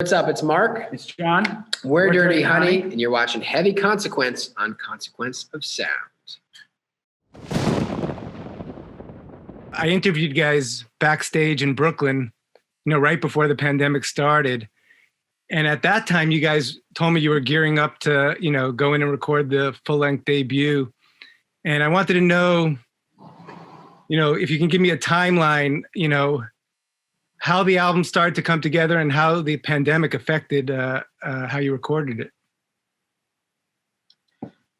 What's up? It's Mark. It's John. We're Dirty Honey, and you're watching Heavy Consequence on Consequence of Sound. I interviewed you guys backstage in Brooklyn, right before the pandemic started. And at that time, you guys told me you were gearing up to, go in and record the full-length debut. And I wanted to know, if you can give me a timeline, how the album started to come together and how the pandemic affected how you recorded it.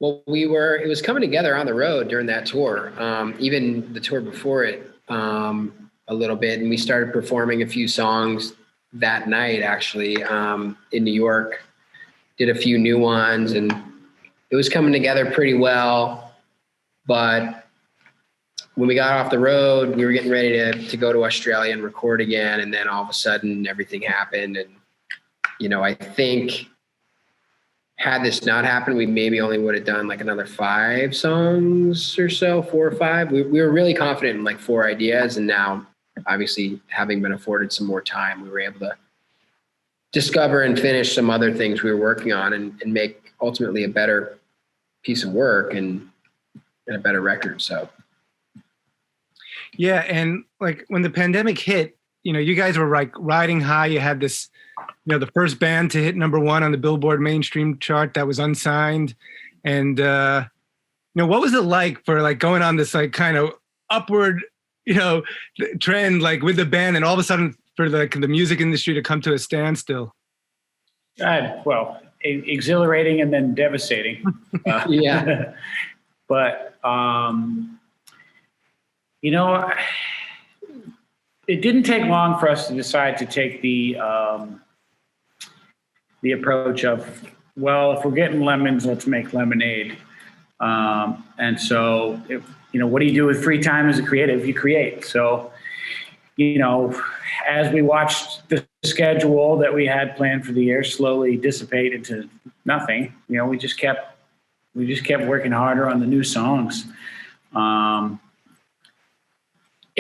Well, it was coming together on the road during that tour, even the tour before it a little bit. And we started performing a few songs that night, actually, in New York, did a few new ones, and it was coming together pretty well. But when we got off the road, we were getting ready to go to Australia and record again. And then all of a sudden everything happened. And, I think had this not happened, we maybe only would have done like another 5 songs or so, 4 or 5. We were really confident in like 4 ideas. And now obviously having been afforded some more time, we were able to discover and finish some other things we were working on and make ultimately a better piece of work and a better record. So. Yeah, and like when the pandemic hit, you guys were like riding high. You had this, the first band to hit #1 on the Billboard mainstream chart that was unsigned. And, what was it like for like going on this like kind of upward, trend, like with the band, and all of a sudden for like the music industry to come to a standstill? Well, exhilarating and then devastating. Yeah. But, it didn't take long for us to decide to take the approach of, well, if we're getting lemons, let's make lemonade. And so, what do you do with free time as a creative? You create. So, as we watched the schedule that we had planned for the year slowly dissipate into nothing, we just kept working harder on the new songs.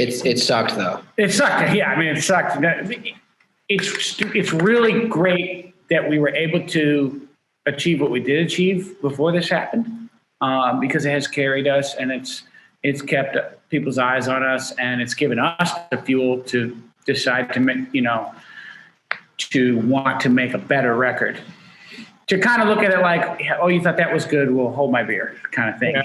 It sucked though. It sucked. Yeah, I mean, it sucked. It's really great that we were able to achieve what we did achieve before this happened, because it has carried us and it's kept people's eyes on us, and it's given us the fuel to decide to make, to want to make a better record. To kind of look at it like, oh, you thought that was good? Well, hold my beer, kind of thing.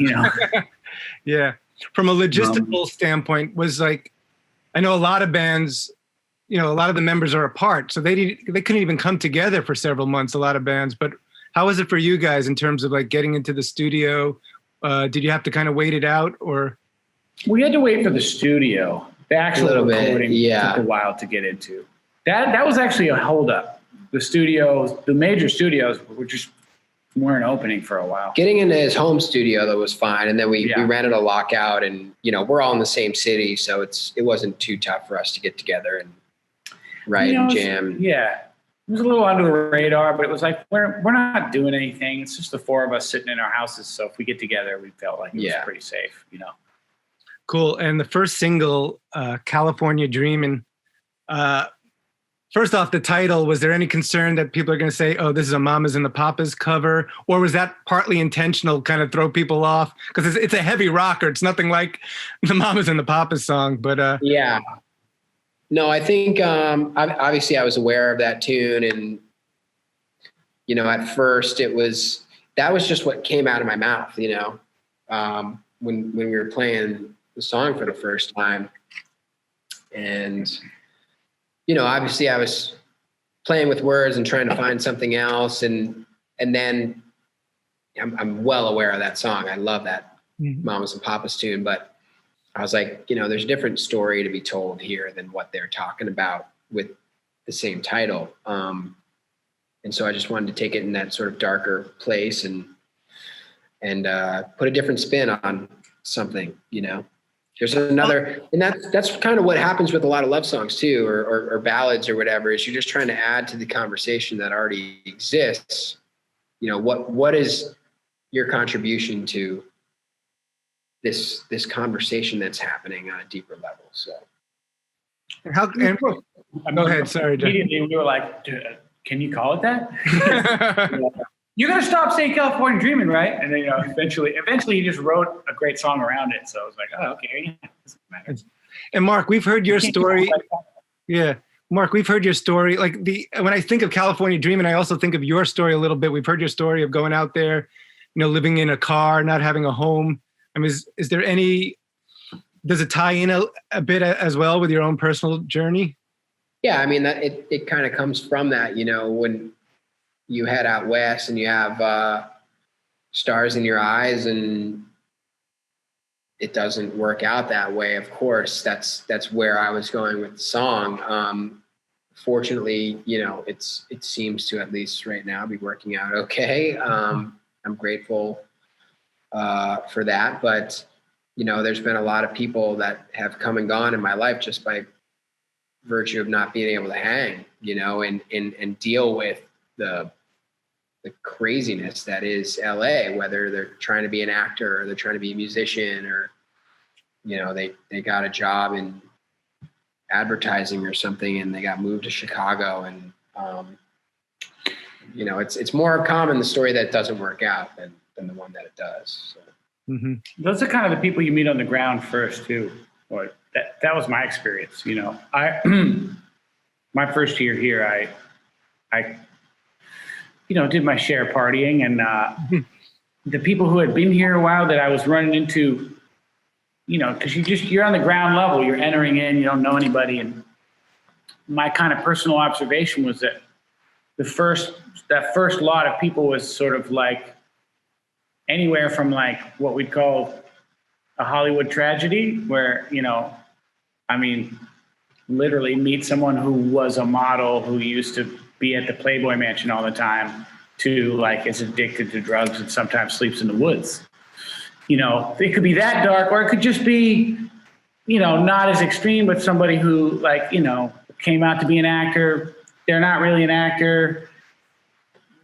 Yeah. From a logistical standpoint, was like, I know a lot of bands, a lot of the members are apart, so they couldn't even come together for several months, a lot of bands. But how was it for you guys in terms of like getting into the studio? Did you have to kind of wait it out, or? We had to wait for the studio. The actual recording took a while to get into. That was actually a holdup. The studios, the major studios weren't opening for a while. Getting into his home studio though was fine, and then we rented a lockout, and we're all in the same city, so it wasn't too tough for us to get together and write and jam. Yeah, it was a little under the radar, but it was like we're not doing anything. It's just the 4 of us sitting in our houses. So if we get together, we felt like it was pretty safe. Cool. And the first single, California Dreamin'. First off, the title, was there any concern that people are going to say, oh, this is a Mamas and the Papas cover? Or was that partly intentional, kind of throw people off? Because it's a heavy rocker. It's nothing like the Mamas and the Papas song. But yeah. No, I think obviously I was aware of that tune. And, at first that was just what came out of my mouth, when we were playing the song for the first time. And obviously I was playing with words and trying to find something else. And then I'm well aware of that song. I love that Mamas and Papas tune, but I was like, there's a different story to be told here than what they're talking about with the same title. And so I just wanted to take it in that sort of darker place and put a different spin on something, There's another, and that's kind of what happens with a lot of love songs too, or ballads or whatever, is you're just trying to add to the conversation that already exists. What is your contribution to this conversation that's happening on a deeper level? So go ahead. Sorry, John. Immediately we were like, can you call it that? You're going to stop saying California Dreamin', right? And then, eventually he just wrote a great song around it. So I was like, oh, okay. Doesn't matter. And Marc, we've heard your story. Yeah. Marc, we've heard your story. Like when I think of California Dreamin', I also think of your story a little bit. We've heard your story of going out there, living in a car, not having a home. I mean, is there does it tie in a bit as well with your own personal journey? Yeah. I mean, it kind of comes from that, when you head out west and you have stars in your eyes and it doesn't work out that way. Of course, that's where I was going with the song. Fortunately, it seems to, at least right now, be working out okay. I'm grateful for that. But, there's been a lot of people that have come and gone in my life just by virtue of not being able to hang, and deal with the craziness that is LA, whether they're trying to be an actor or they're trying to be a musician or, they got a job in advertising or something and they got moved to Chicago. And, it's more common the story that doesn't work out than the one that it does. So. Mm-hmm. Those are kind of the people you meet on the ground first too. Or that was my experience. My first year here, I did my share partying, and the people who had been here a while that I was running into, because you're on the ground level, you're entering in, you don't know anybody. And my kind of personal observation was that that first lot of people was sort of like anywhere from like what we'd call a Hollywood tragedy, where, literally meet someone who was a model who used to be at the Playboy Mansion all the time, to like is addicted to drugs and sometimes sleeps in the woods. It could be that dark, or it could just be, not as extreme, but somebody who came out to be an actor. They're not really an actor.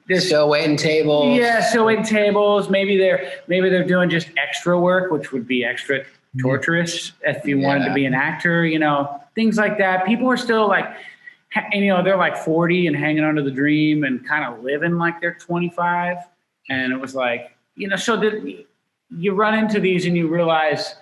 They're still waiting tables. Yeah, still waiting tables. Maybe they're doing just extra work, which would be extra torturous if you wanted to be an actor. Things like that. People are still like, and they're like 40 and hanging on to the dream and kind of living like they're 25. And it was like, so that you run into these and you realize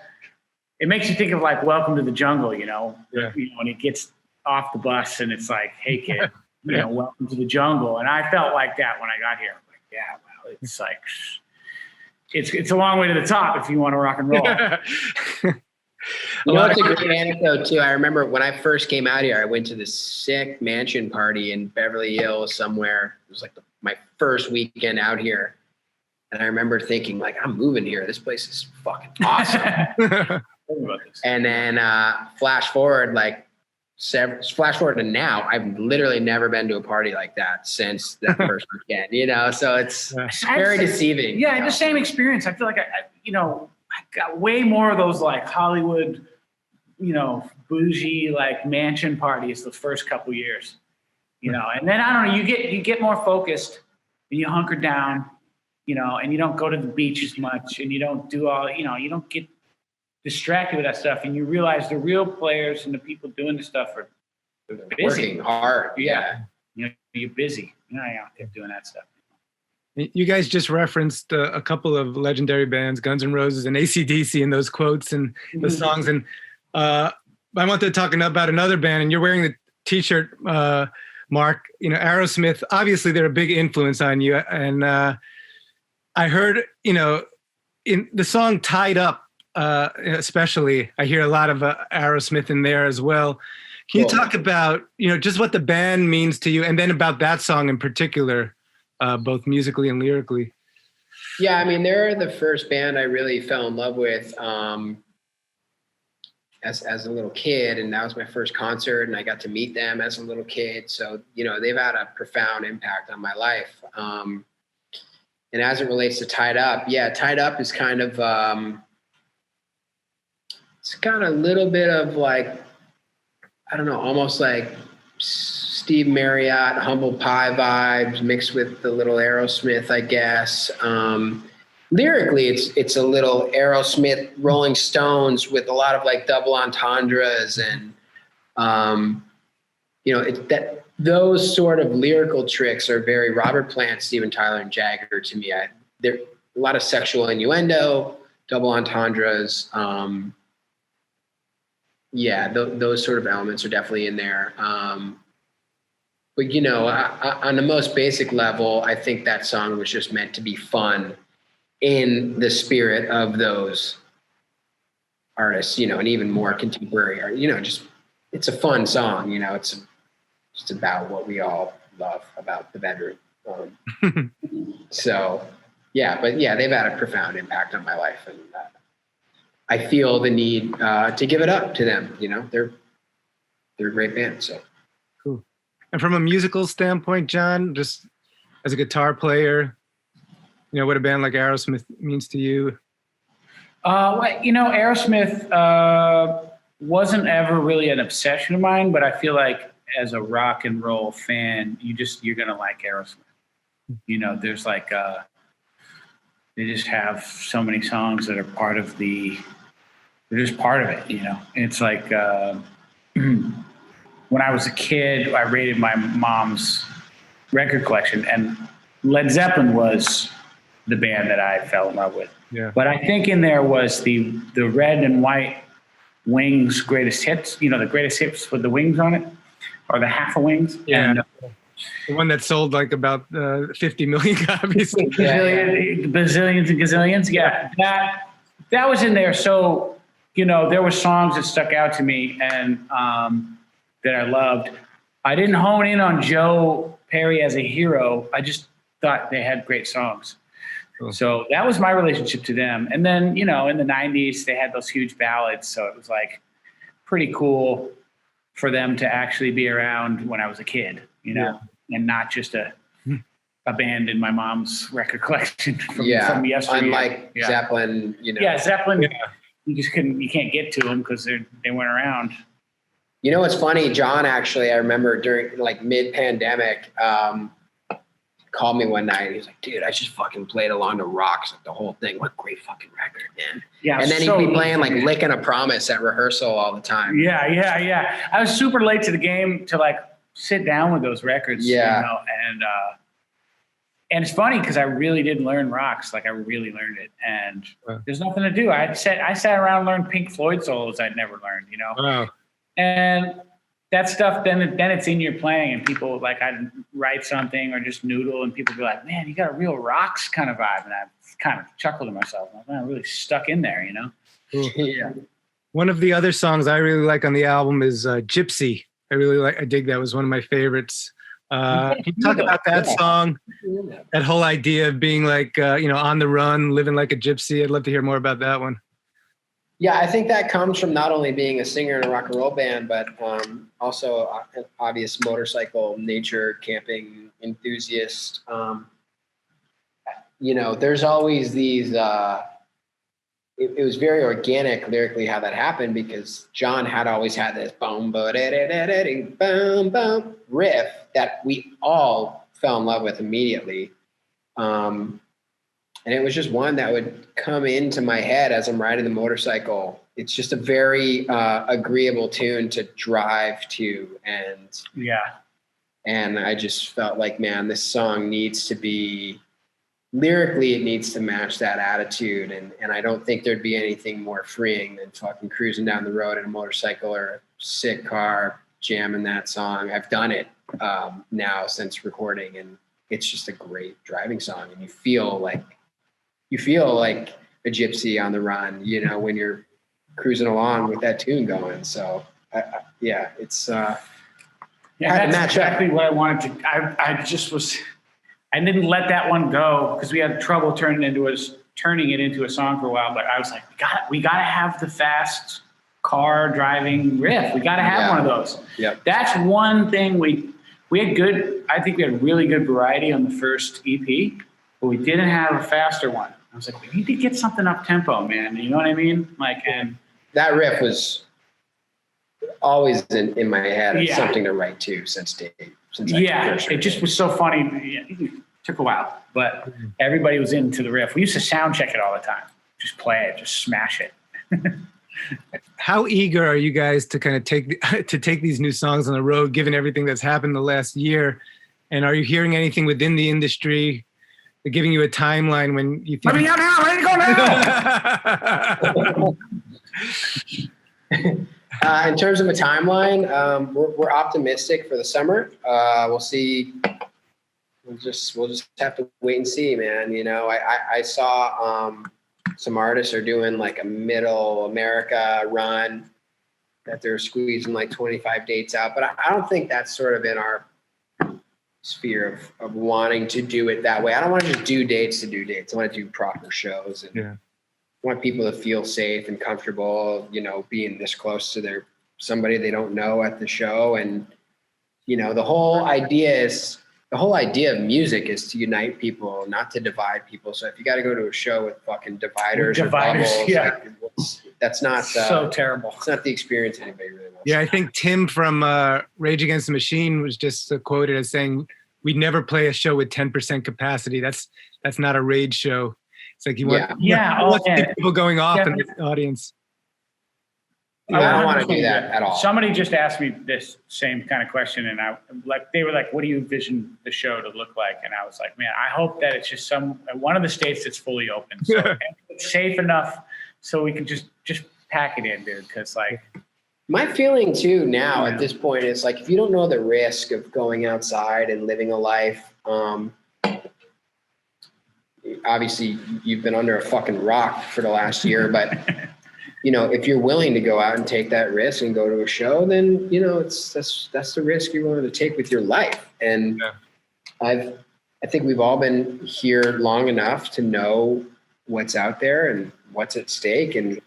it makes you think of like Welcome to the Jungle, when it gets off the bus and it's like, hey kid, welcome to the jungle. And I felt like that when I got here. Like, yeah, well, it's like, it's a long way to the top if you want to rock and roll. It's a great anecdote too. I remember when I first came out here, I went to this sick mansion party in Beverly Hills somewhere. It was like my first weekend out here. And I remember thinking like, I'm moving here. This place is fucking awesome. And then flash forward to now, I've literally never been to a party like that since that first weekend, so it's very deceiving. Yeah, the same experience. I feel like I got way more of those like Hollywood, bougie, like mansion parties the first couple years, and then I don't know, you get more focused and you hunker down, and you don't go to the beach as much and you don't do all, you don't get distracted with that stuff, and you realize the real players and the people doing the stuff are busy. Working hard. Yeah. You're busy. You're not out there doing that stuff. You guys just referenced a couple of legendary bands, Guns N' Roses and AC/DC, in those quotes and the songs. And I wanted to talk about another band, and you're wearing the T-shirt, Marc. Aerosmith. Obviously, they're a big influence on you. And I heard, in the song "Tied Up," especially, I hear a lot of Aerosmith in there as well. Can you talk about, just what the band means to you, and then about that song in particular, both musically and lyrically? Yeah, they're the first band I really fell in love with as a little kid, and that was my first concert, and I got to meet them as a little kid. So, they've had a profound impact on my life. And as it relates to Tied Up, Tied Up is kind of, it's got a little bit of like, I don't know, almost like Steve Marriott, Humble Pie vibes mixed with the little Aerosmith, I guess. Lyrically, it's a little Aerosmith, Rolling Stones with a lot of like double entendres, and those sort of lyrical tricks are very Robert Plant, Steven Tyler, and Jagger to me. There a lot of sexual innuendo, double entendres. Those sort of elements are definitely in there. But you know, on the most basic level, I think that song was just meant to be fun in the spirit of those artists, you know, and even more contemporary art, you know, just, it's a fun song, you know, it's just about what we all love about the bedroom. So yeah, but yeah, they've had a profound impact on my life, and I feel the need to give it up to them. You know, they're a great band. So cool. And from a musical standpoint, John, just as a guitar player, you know, what a band like Aerosmith means to you? Well, you know, Aerosmith wasn't ever really an obsession of mine, but I feel like as a rock and roll fan, you're gonna like Aerosmith. You know, there's like they just have so many songs that are they're just part of it. You know, it's like when I was a kid, I raided my mom's record collection, and Led Zeppelin was the band that I fell in love with. Yeah. But I think in there was the red and white Wings greatest hits, you know, the greatest hits with the wings on it, or the half of Wings. Yeah. And, the one that sold like about 50 million copies. Bazillions and gazillions. Yeah. That was in there. So, you know, there were songs that stuck out to me and that I loved. I didn't hone in on Joe Perry as a hero. I just thought they had great songs. Cool. So that was my relationship to them. And then, you know, in the 90s, they had those huge ballads. So it was like pretty cool for them to actually be around when I was a kid, you know, and not just a band in my mom's record collection from yesterday. Unlike Zeppelin, you know. Yeah, Zeppelin, you can't get to them because they weren't around. You know what's funny? John, actually, I remember during like mid-pandemic, called me one night. He was like, dude, I just fucking played Along the Rocks, like the whole thing. What a great fucking record, man. Yeah. And then he'd be playing like Licking a Promise at rehearsal all the time. Yeah. I was super late to the game to like sit down with those records. Yeah. You know, and it's funny because I really did learn rocks. Like I really learned it. And there's nothing to do. I sat around and learned Pink Floyd solos I'd never learned, you know? Wow. And that stuff, then it's in your playing, and people like, I'd write something or just noodle, and people be like, man, you got a real rocks kind of vibe. And I kind of chuckled to myself. I'm like, man, I really stuck in there, you know? Cool. Yeah. One of the other songs I really like on the album is Gypsy. I dig that. It was one of my favorites. Can you talk about that song? That whole idea of being like, you know, on the run, living like a gypsy. I'd love to hear more about that one. Yeah, I think that comes from not only being a singer in a rock and roll band, but also an obvious motorcycle, nature, camping enthusiast. You know, there's always these, it was very organic lyrically how that happened, because John had always had this boom, boom, boom riff that we all fell in love with immediately. And it was just one that would come into my head as I'm riding the motorcycle. It's just a very agreeable tune to drive to. And I just felt like, man, this song needs to be, lyrically, it needs to match that attitude. And I don't think there'd be anything more freeing than fucking cruising down the road in a motorcycle or a sick car, jamming that song. I've done it now since recording, and it's just a great driving song. And you feel like a gypsy on the run, you know, when you're cruising along with that tune going. So it's that's exactly what I wanted to. I didn't let that one go because we had trouble turning it into a song for a while. But I was like, we gotta have the fast car driving riff. We gotta have one of those. Yeah, that's one thing we had good. I think we had really good variety on the first EP, but we didn't have a faster one. I was like, we need to get something up tempo, man. You know what I mean? Like, and that riff was always in my head. It's something to write to since it just was so funny. It took a while, but everybody was into the riff. We used to sound check it all the time. Just play it, just smash it. How eager are you guys to kind of take these new songs on the road, given everything that's happened the last year? And are you hearing anything within the industry? They're giving you a timeline when you think. Let me out now. Ready to go now. In terms of a timeline, we're optimistic for the summer. We'll see. We'll just have to wait and see, man. You know, I saw some artists are doing like a middle America run that they're squeezing like 25 dates out, but I don't think that's sort of in our sphere of wanting to do it that way. I don't want to just do dates to do dates. I want to do proper shows, and I want people to feel safe and comfortable, you know, being this close to somebody they don't know at the show. And, you know, the whole idea of music is to unite people, not to divide people. So if you got to go to a show with fucking dividers or bubbles, like, that's not so terrible. It's not the experience anybody really wants. Yeah, I think Tim from Rage Against the Machine was just quoted as saying, "We'd never play a show with 10% capacity. That's not a Rage show." It's like you want people going off in the audience. I don't want to do that at all. Somebody just asked me this same kind of question, and they were like, "What do you envision the show to look like?" And I was like, "Man, I hope that it's just one of the states that's fully open, so it's safe enough, so we can just pack it in, dude." Because like, my feeling too now at this point is like, if you don't know the risk of going outside and living a life, obviously you've been under a fucking rock for the last year, but. You know, if you're willing to go out and take that risk and go to a show, then, you know, that's the risk you're willing to take with your life. And I think we've all been here long enough to know what's out there and what's at stake. And,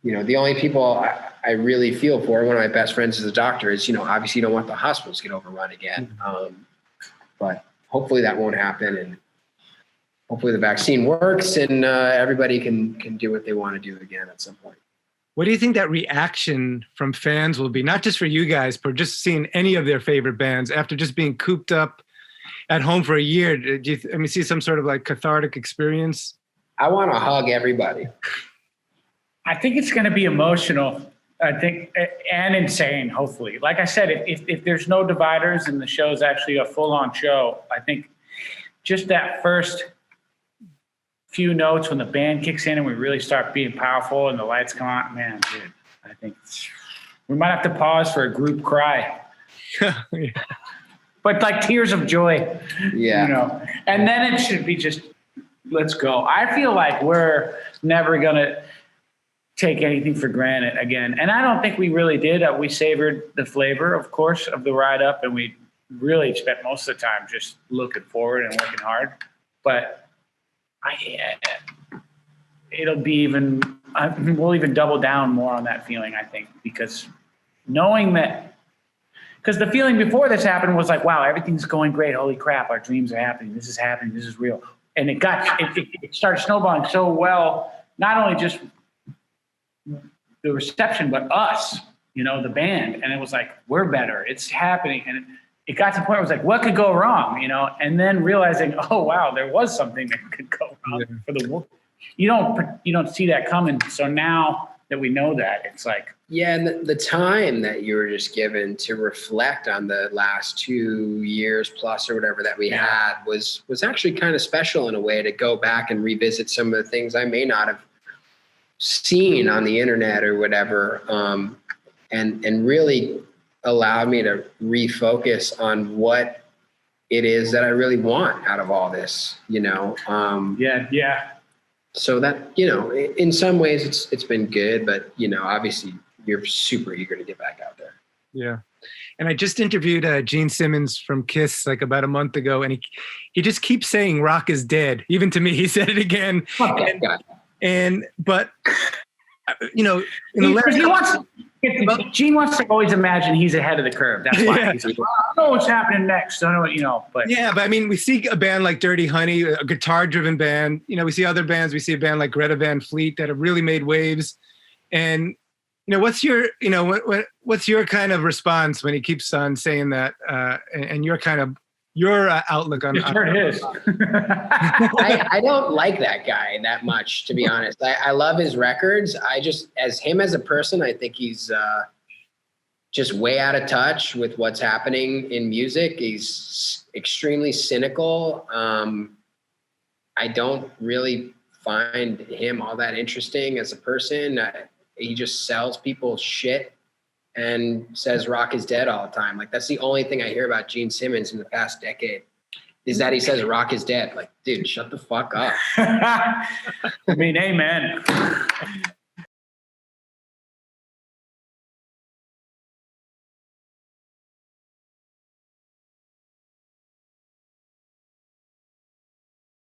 you know, the only people I really feel for, one of my best friends is a doctor, is, you know, obviously you don't want the hospitals to get overrun again. But hopefully that won't happen. And hopefully the vaccine works and everybody can do what they want to do again at some point. What do you think that reaction from fans will be? Not just for you guys, but just seeing any of their favorite bands after just being cooped up at home for a year. Do you see some sort of like cathartic experience? I want to hug everybody. I think it's going to be emotional. I think, and insane, hopefully. Like I said, if there's no dividers and the show's actually a full-on show, I think just that first few notes when the band kicks in and we really start being powerful and the lights come on, man, dude, I think we might have to pause for a group cry. But like tears of joy, you know, and then it should be just, let's go. I feel like we're never going to take anything for granted again. And I don't think we really did. We savored the flavor, of course, of the ride up, and we really spent most of the time just looking forward and working hard. But it'll be even, we'll even double down more on that feeling, I think, because knowing that, because the feeling before this happened was like, wow, everything's going great. Holy crap, our dreams are happening. This is happening. This is real. And it started snowballing so well, not only just the reception, but us, you know, the band. And it was like, we're better. It's happening. And it got to the point where it was like, what could go wrong, you know? And then realizing, oh wow, there was something that could go wrong for the world. You don't see that coming. So now that we know that, it's like, yeah, and the time that you were just given to reflect on the last 2 years plus or whatever that we had was actually kind of special in a way, to go back and revisit some of the things I may not have seen on the internet or whatever, and really allowed me to refocus on what it is that I really want out of all this, you know? So that, you know, in some ways it's been good, but, you know, obviously you're super eager to get back out there. Yeah. And I just interviewed Gene Simmons from Kiss like about a month ago, and he just keeps saying rock is dead. Even to me, he said it again. But you know, Gene wants to always imagine he's ahead of the curve. That's why he's like, I know what's happening next. I know what, you know, but I mean, we see a band like Dirty Honey, a guitar-driven band. You know, we see other bands. We see a band like Greta Van Fleet that have really made waves. And you know, what's your kind of response when he keeps on saying that, and you're kind of your outlook on. Just heard his. I don't like that guy that much, to be honest. I love his records. As a person, I think he's just way out of touch with what's happening in music. He's extremely cynical. I don't really find him all that interesting as a person. He just sells people shit and says rock is dead all the time. Like, that's the only thing I hear about Gene Simmons in the past decade, is that he says rock is dead. Like, dude, shut the fuck up. I mean, hey, man.